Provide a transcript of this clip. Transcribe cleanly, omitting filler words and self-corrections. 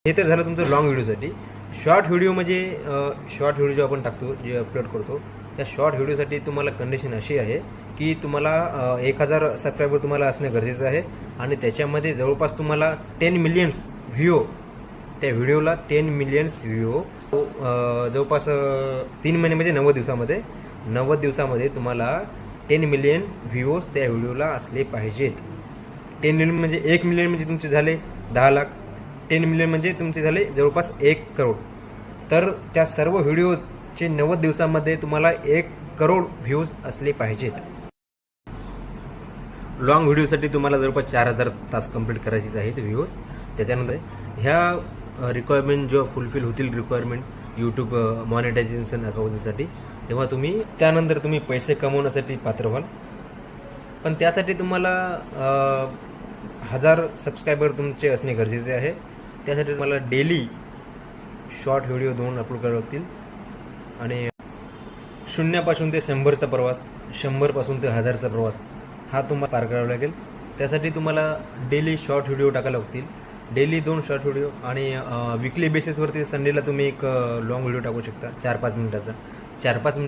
हे तर झालं तुमचं लॉंग व्हिडिओसाठी. शॉर्ट व्हिडिओ म्हणजे शॉर्ट व्हिडिओ जो आपण टाकतो, जे अपलोड करतो, त्या शॉर्ट व्हिडिओसाठी तुम्हाला कंडिशन अशी आहे की तुम्हाला 1000 सबस्क्रायबर तुम्हाला असणं गरजेचं आहे आणि त्याच्यामध्ये जवळपास तुम्हाला 10 मिलियन्स व्ह्यू, त्या व्हिडिओला 10 मिलियन्स व्ह्यू जवळपास 3 महिने म्हणजे 90 दिवसामध्ये तुम्हाला 10 मिलियन व्ह्यूज त्या व्हिडिओला असले पाहिजेत. 10 मिलियन म्हणजे 1 मिलियन म्हणजे तुमचे झाले 10 लाख, 10 मिलियन म्हणजे तुमचे झाले जवळपास 1 करोड. तर त्या सर्व व्हिडिओजचे 90 दिवसामध्ये तुम्हाला 1 करोड व्ह्यूज असले पाहिजेत. लॉंग व्हिडिओसाठी तुम्हाला जवळपास 4000 तास कंप्लीट करायचीच आहेत व्ह्यूज. त्याच्यानंतर ह्या रिक्वायरमेंट जेव्हा फुलफिल होतील, रिक्वायरमेंट यूट्यूब मॉनिटायझेशन अकाउंटसाठी, तेव्हा त्यानंतर तुम्ही पैसे कमवण्यासाठी पात्र व्हाल. पण त्यासाठी तुम्हाला 1000 सबस्क्रायबर तुमचे असणे गरजेचे आहे. त्यासाठी तुम्हाला डेली शॉर्ट व्हिडिओ 2 अपलोड करावे लागतील आणि 0 पासून ते 100चा प्रवास, 100 पासून ते 1000चा प्रवास हा तुम्हाला पार करावा लागेल. त्यासाठी तुम्हाला डेली शॉर्ट व्हिडिओ टाकायला लागतील, डेली 2 शॉर्ट व्हिडिओ आणि विकली बेसिसवरती संडेला तुम्ही एक लॉंग व्हिडिओ टाकू शकता 4-5 मिनिटाचा. 4-5 मिनिट